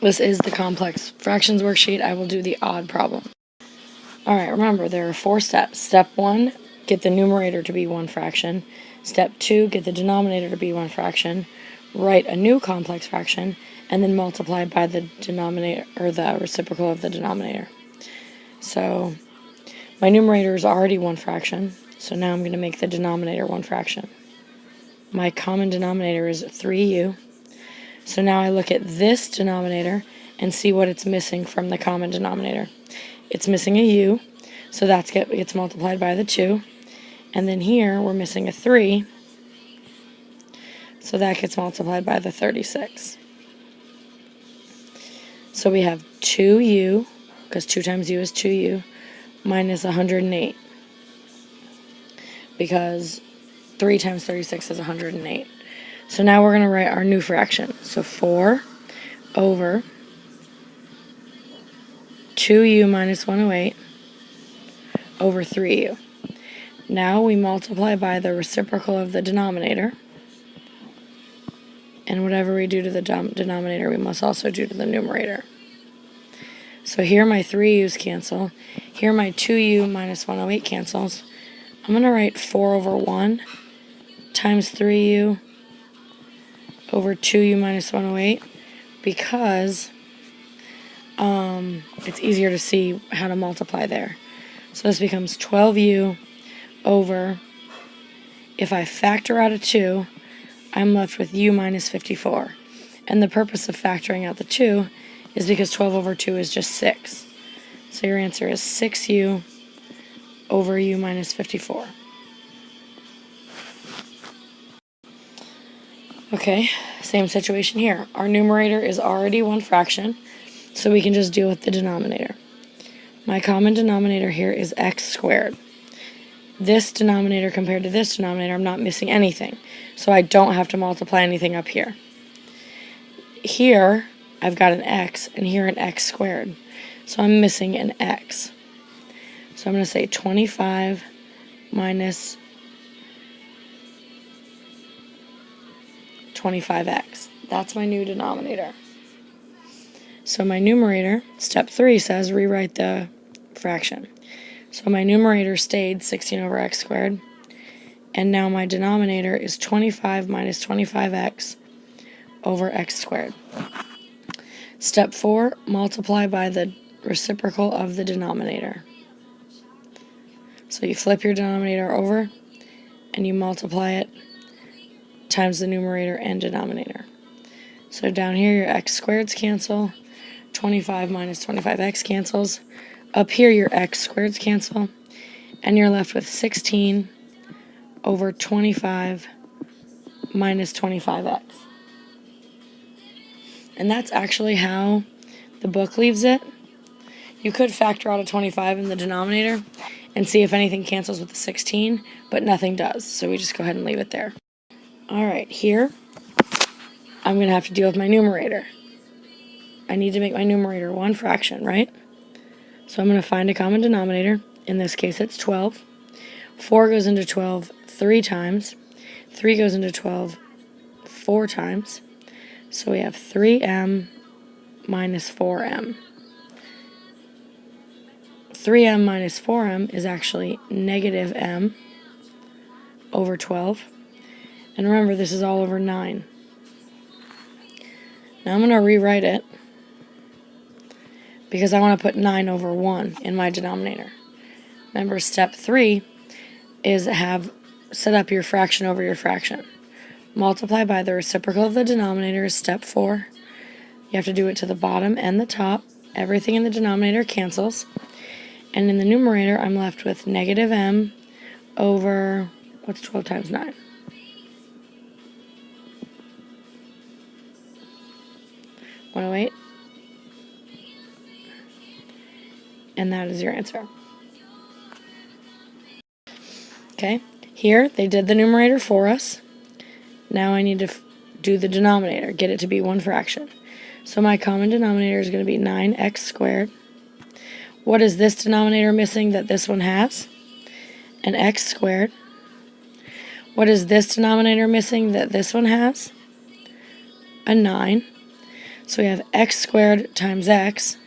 This is the complex fractions worksheet. I will do the odd problem. Alright, remember there are 4 steps. Step 1, get the numerator to be 1 fraction. Step 2, get the denominator to be 1 fraction. Write a new complex fraction, and then multiply by the denominator, or the reciprocal of the denominator. So, my numerator is already 1 fraction, so now I'm going to make the denominator 1 fraction. My common denominator is 3u. So now I look at this denominator and see what it's missing from the common denominator. It's missing a u, so that gets multiplied by the 2. And then here we're missing a 3, so that gets multiplied by the 36. So we have 2u, because 2 times u is 2u, minus 108, because 3 times 36 is 108. So now we're going to write our new fraction. So 4 over 2u minus 108 over 3u. Now we multiply by the reciprocal of the denominator. And whatever we do to the denominator, we must also do to the numerator. So here my 3u's cancel. Here my 2u minus 108 cancels. I'm going to write 4 over 1 times 3u over 2u minus 108 because it's easier to see how to multiply there. So this becomes 12u over, if I factor out a 2, I'm left with u minus 54. And the purpose of factoring out the 2 is because 12 over 2 is just 6. So your answer is 6u over u minus 54. Okay, same situation here. Our numerator is already 1 fraction, so we can just deal with the denominator. My common denominator here is x squared. This denominator compared to this denominator, I'm not missing anything, so I don't have to multiply anything up here. Here, I've got an x, and here an x squared, so I'm missing an x. So I'm going to say 25 minus 25x. That's my new denominator. So my numerator, step 3 says rewrite the fraction. So my numerator stayed 16 over x squared, and now my denominator is 25 minus 25x over x squared. Step 4, multiply by the reciprocal of the denominator. So you flip your denominator over, and you multiply it times the numerator and denominator. So down here your x squareds cancel, 25 minus 25x cancels, up here your x squareds cancel, and you're left with 16 over 25 minus 25x. And that's actually how the book leaves it. You could factor out a 25 in the denominator and see if anything cancels with the 16, but nothing does, so we just go ahead and leave it there. Alright, here I'm going to have to deal with my numerator. I need to make my numerator 1 fraction, right? So I'm going to find a common denominator. In this case it's 12. 4 goes into 12 3 times. 3 goes into 12 4 times. So we have 3m minus 4m. 3m minus 4m is actually negative m over 12. And remember, this is all over 9. Now I'm going to rewrite it because I want to put 9 over 1 in my denominator. Remember, step 3 is set up your fraction over your fraction. Multiply by the reciprocal of the denominator is step 4. You have to do it to the bottom and the top. Everything in the denominator cancels. And in the numerator, I'm left with negative m over, what's 12 times 9? 108. And that is your answer. Okay, here they did the numerator for us. Now I need to do the denominator, get it to be 1 fraction. So my common denominator is going to be 9x squared. What is this denominator missing that this one has? An x squared. What is this denominator missing that this one has? A 9. So we have x squared times x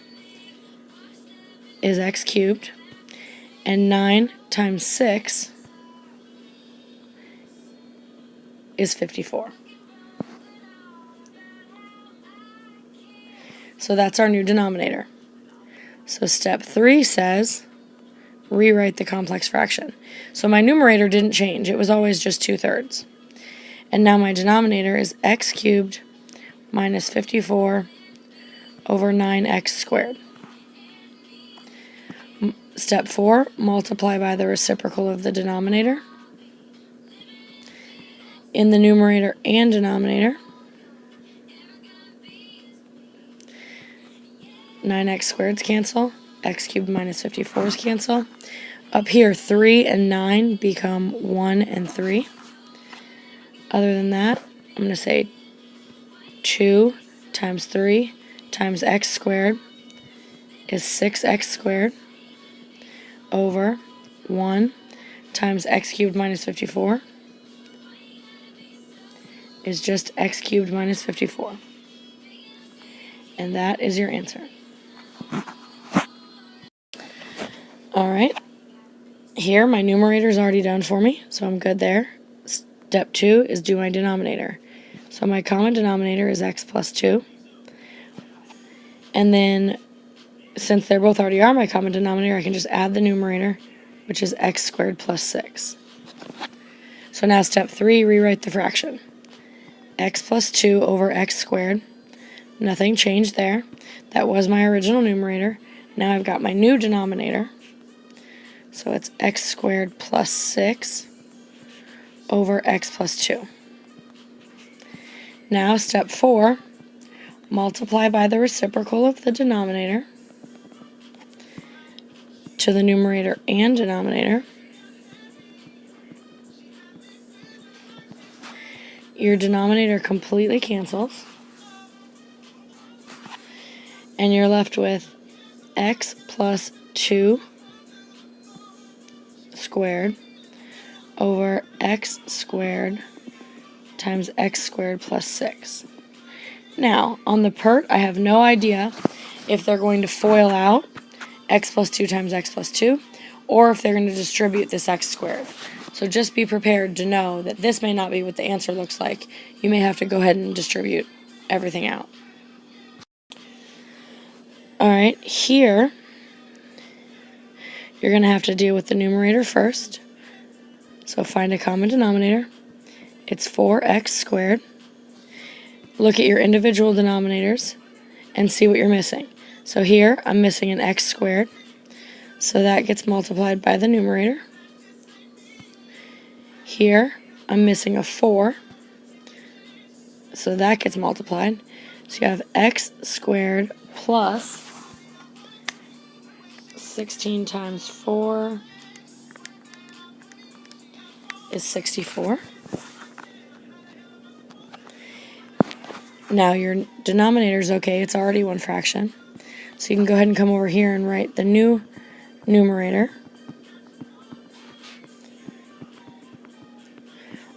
is x cubed, and 9 times 6 is 54. So that's our new denominator. So step 3 says rewrite the complex fraction. So my numerator didn't change. It was always just 2/3. And now my denominator is x cubed minus 54 over 9x squared. Step 4, multiply by the reciprocal of the denominator. In the numerator and denominator, 9x squareds cancel, x cubed minus 54's cancel. Up here, 3 and 9 become 1 and 3. Other than that, I'm going to say 2 times 3 times x squared is 6x squared over 1 times x cubed minus 54 is just x cubed minus 54. And that is your answer. Alright, here my numerator is already done for me, so I'm good there. Step 2 is do my denominator. So my common denominator is x plus 2. And then, since they both already are my common denominator, I can just add the numerator, which is x squared plus 6. So now step 3, rewrite the fraction. X plus 2 over x squared. Nothing changed there. That was my original numerator. Now I've got my new denominator. So it's x squared plus 6 over x plus 2. Now step 4, multiply by the reciprocal of the denominator to the numerator and denominator. Your denominator completely cancels, and you're left with x plus 2 squared over x squared times x squared plus 6. Now, on the PERT, I have no idea if they're going to FOIL out x plus 2 times x plus 2, or if they're going to distribute this x squared. So just be prepared to know that this may not be what the answer looks like. You may have to go ahead and distribute everything out. Alright, here, you're going to have to deal with the numerator first. So find a common denominator. It's 4x squared. Look at your individual denominators and see what you're missing. So here, I'm missing an x squared. So that gets multiplied by the numerator. Here, I'm missing a 4. So that gets multiplied. So you have x squared plus 16 times 4 is 64. Now your denominator is okay, it's already one fraction. So you can go ahead and come over here and write the new numerator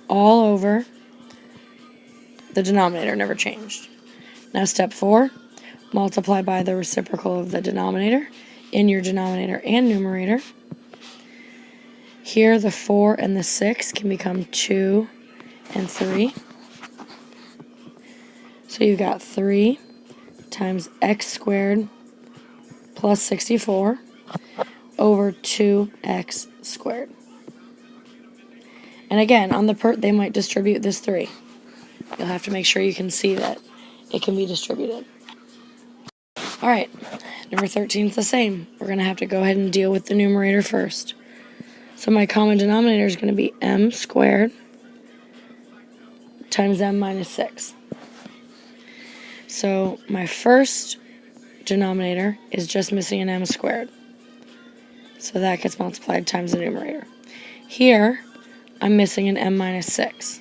all over the denominator, never changed. Now step 4, multiply by the reciprocal of the denominator in your denominator and numerator. Here the 4 and the 6 can become 2 and 3. So you've got 3 times x squared plus 64 over 2x squared. And again, on the PERT, they might distribute this 3. You'll have to make sure you can see that it can be distributed. Alright, number 13 is the same. We're going to have to go ahead and deal with the numerator first. So my common denominator is going to be m squared times m minus 6. So my first denominator is just missing an m squared. So that gets multiplied times the numerator. Here, I'm missing an m minus 6.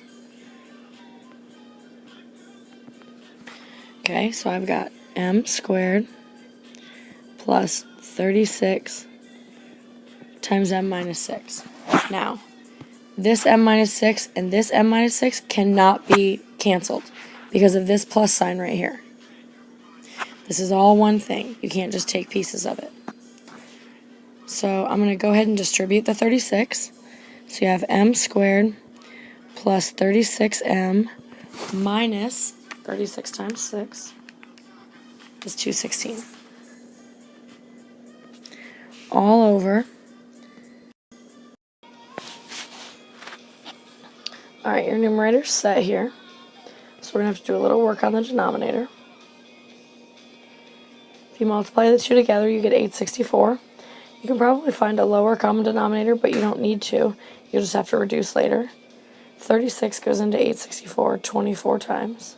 Okay, so I've got m squared plus 36 times m minus 6. Now, this m minus 6 and this m minus 6 cannot be canceled because of this plus sign right here. This is all one thing. You can't just take pieces of it. So I'm going to go ahead and distribute the 36. So you have m squared plus 36m minus 36 times 6 is 216. All over. Alright, your numerator's set here. So we're going to have to do a little work on the denominator. If you multiply the two together, you get 864. You can probably find a lower common denominator, but you don't need to. You'll just have to reduce later. 36 goes into 864 24 times.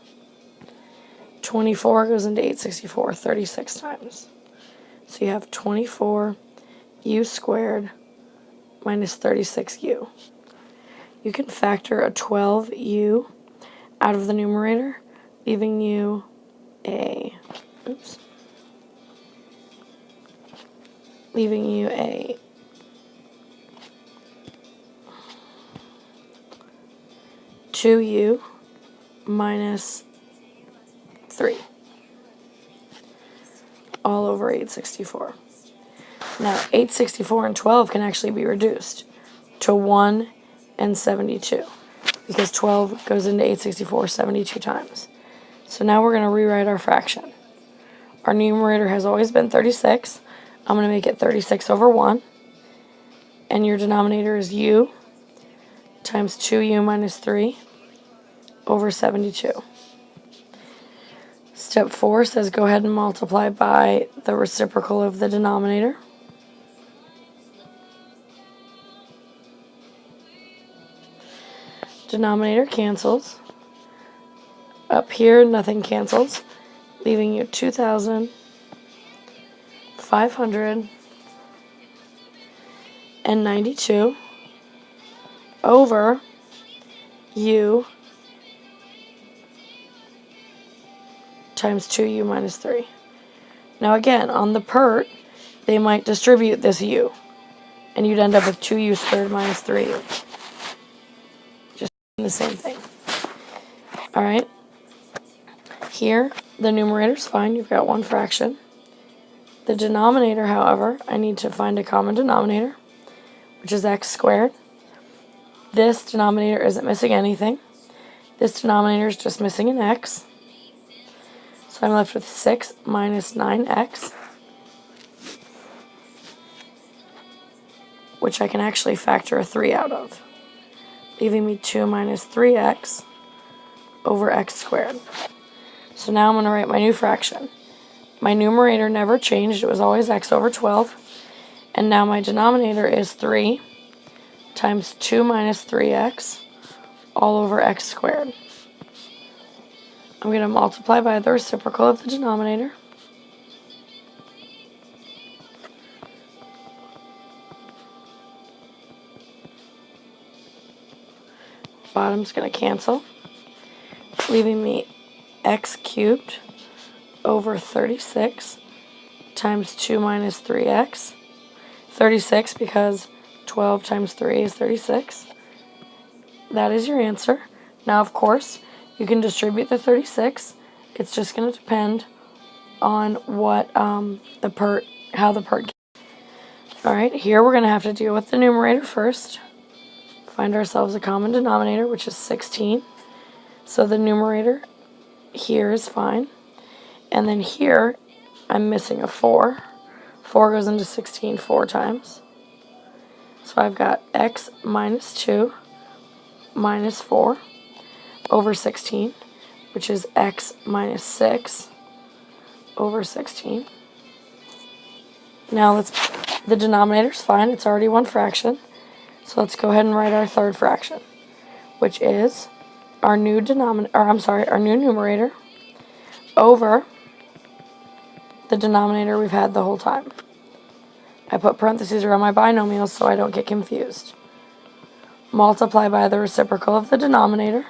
24 goes into 864 36 times. So you have 24u squared minus 36u. You can factor a 12u out of the numerator, leaving you a 2u minus 3 all over 864. Now 864 and 12 can actually be reduced to 1 and 72 because 12 goes into 864 72 times. So now we're going to rewrite our fraction. Our numerator has always been 36. I'm going to make it 36 over 1. And your denominator is u times 2u minus 3 over 72. Step 4 says go ahead and multiply by the reciprocal of the denominator. Denominator cancels. Up here, nothing cancels, leaving you 2,592 over u times 2u minus 3. Now again, on the PERT, they might distribute this u, and you'd end up with 2u squared minus 3u. Just the same thing. Alright, here, the numerator's fine, you've got one fraction. The denominator, however, I need to find a common denominator, which is x squared. This denominator isn't missing anything. This denominator is just missing an x. So I'm left with 6 minus 9x, which I can actually factor a 3 out of, leaving me 2 minus 3x over x squared. So now I'm going to write my new fraction. My numerator never changed. It was always x over 12. And now my denominator is 3 times 2 minus 3x all over x squared. I'm going to multiply by the reciprocal of the denominator. Bottom's going to cancel, leaving me x cubed over 36 times 2 minus 3x. 36 because 12 times 3 is 36. That is your answer. Now, of course, you can distribute the 36. It's just going to depend on what how the PERT gets. Alright, here we're going to have to deal with the numerator first. Find ourselves a common denominator, which is 16. So the numerator here is fine. And then here, I'm missing a 4. 4 goes into 16 4 times. So I've got x minus 2 minus 4 over 16, which is x minus 6 over 16. Now the denominator's fine. It's already one fraction. So let's go ahead and write our third fraction, which is our new numerator over the denominator we've had the whole time. I put parentheses around my binomials so I don't get confused. Multiply by the reciprocal of the denominator.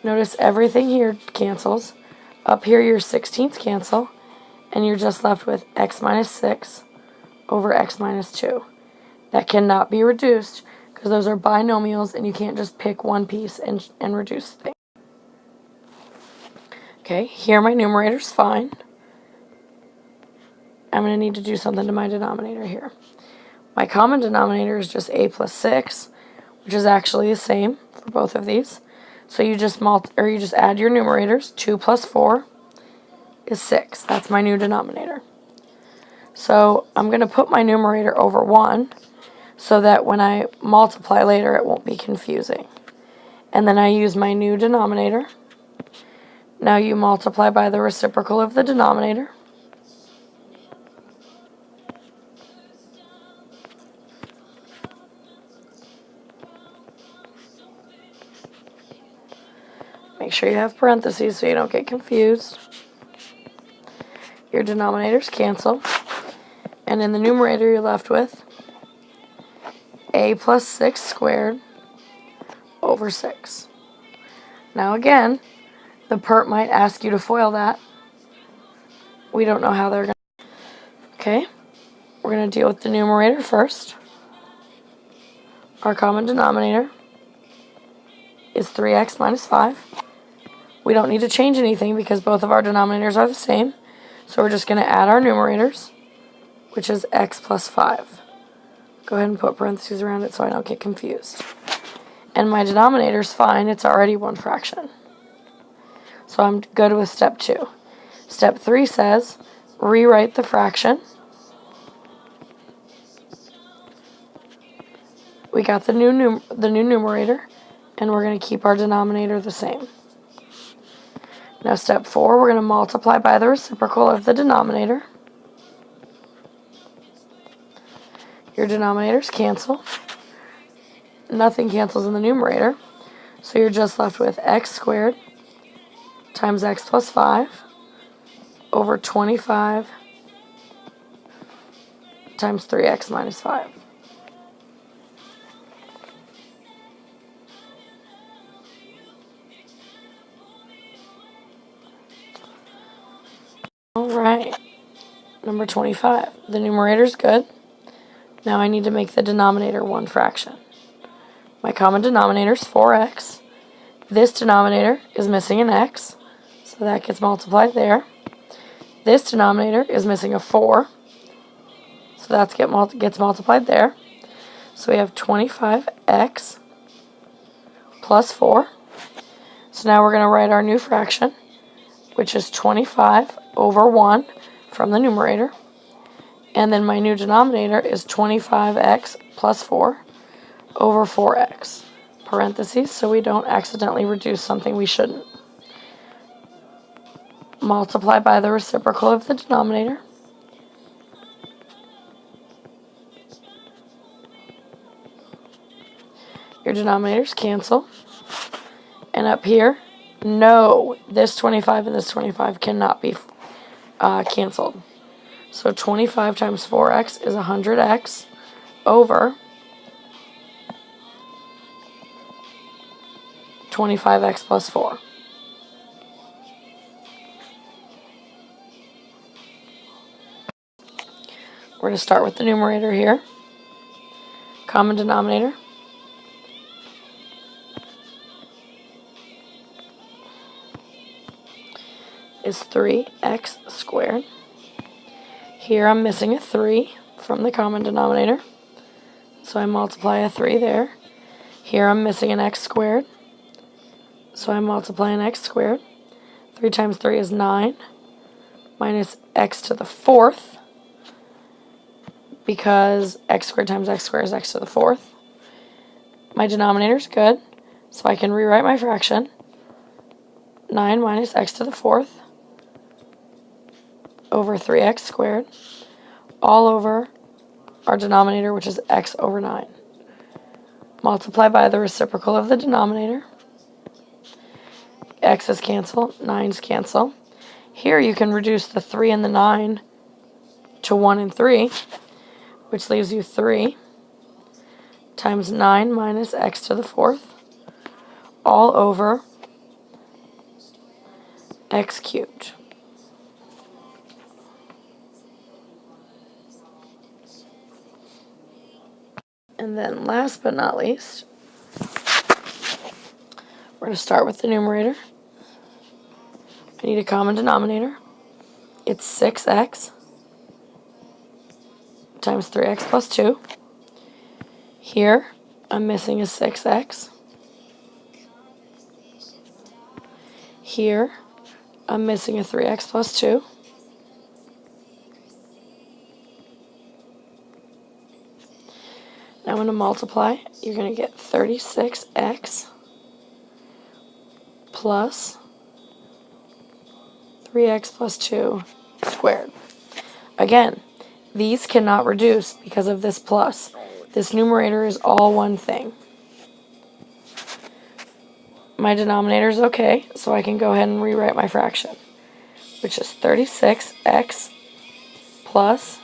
Notice everything here cancels. Up here your 16ths cancel, and you're just left with x minus 6 over x minus 2. That cannot be reduced because those are binomials and you can't just pick one piece and reduce things. Okay, here my numerator's fine. I'm going to need to do something to my denominator here. My common denominator is just a plus 6, which is actually the same for both of these. So you just add your numerators. 2 plus 4 is 6. That's my new denominator. So I'm going to put my numerator over 1 so that when I multiply later it won't be confusing. And then I use my new denominator. Now you multiply by the reciprocal of the denominator. Make sure you have parentheses so you don't get confused. Your denominators cancel. And in the numerator you're left with a plus 6 squared over 6. Now again, the PERT might ask you to FOIL that. We don't know how they're going to. Okay, we're going to deal with the numerator first. Our common denominator is 3x minus 5. We don't need to change anything because both of our denominators are the same. So we're just going to add our numerators, which is x plus 5. Go ahead and put parentheses around it so I don't get confused. And my denominator's fine. It's already one fraction. So I'm good with step 2. Step 3 says rewrite the fraction. We got the new numerator, and we're going to keep our denominator the same. Now step 4, we're going to multiply by the reciprocal of the denominator. Your denominators cancel. Nothing cancels in the numerator, so you're just left with x squared times x plus 5 over 25 times 3x minus 5. Alright, number 25. The numerator's good. Now I need to make the denominator one fraction. My common denominator is 4x. This denominator is missing an x, so that gets multiplied there. This denominator is missing a 4, so that gets multiplied there. So we have 25x plus 4. So now we're going to write our new fraction, which is 25 over 1 from the numerator. And then my new denominator is 25x plus 4 over 4x. Parentheses so we don't accidentally reduce something we shouldn't. Multiply by the reciprocal of the denominator. Your denominators cancel. And up here, no, this 25 and this 25 cannot be canceled. So 25 times 4x is 100x over 25x plus 4. We're going to start with the numerator here. Common denominator is 3x squared. Here I'm missing a 3 from the common denominator, so I multiply a 3 there. Here I'm missing an x squared, so I multiply an x squared. 3 times 3 is 9, minus x to the 4th, because x squared times x squared is x to the 4th. My denominator's good, so I can rewrite my fraction. 9 minus x to the 4th over 3x squared, all over our denominator, which is x over 9. Multiply by the reciprocal of the denominator. X's cancel, 9's cancel. Here you can reduce the 3 and the 9 to 1 and 3, which leaves you 3 times 9 minus x to the 4th, all over x cubed. And then last but not least, we're going to start with the numerator. I need a common denominator. It's 6x times 3x plus 2. Here, I'm missing a 6x. Here, I'm missing a 3x plus 2. Now I'm going to multiply. You're going to get 36x plus 3x plus 2 squared. Again, these cannot reduce because of this plus. This numerator is all one thing. My denominator is okay, so I can go ahead and rewrite my fraction, which is 36x plus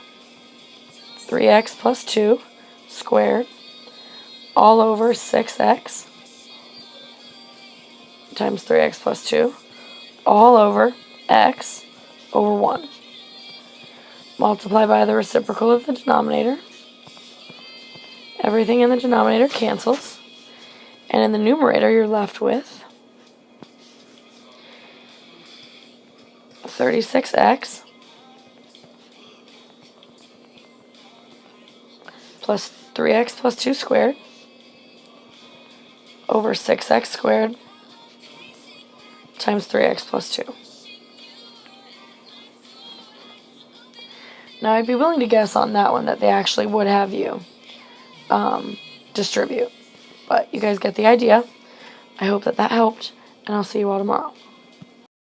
3x plus 2 squared all over 6x times 3x plus 2 all over x over 1. Multiply by the reciprocal of the denominator. Everything in the denominator cancels. And in the numerator, you're left with 36x plus 3x plus 2 squared over 6x squared times 3x plus 2. Now, I'd be willing to guess on that one that they actually would have you distribute. But you guys get the idea. I hope that helped, and I'll see you all tomorrow.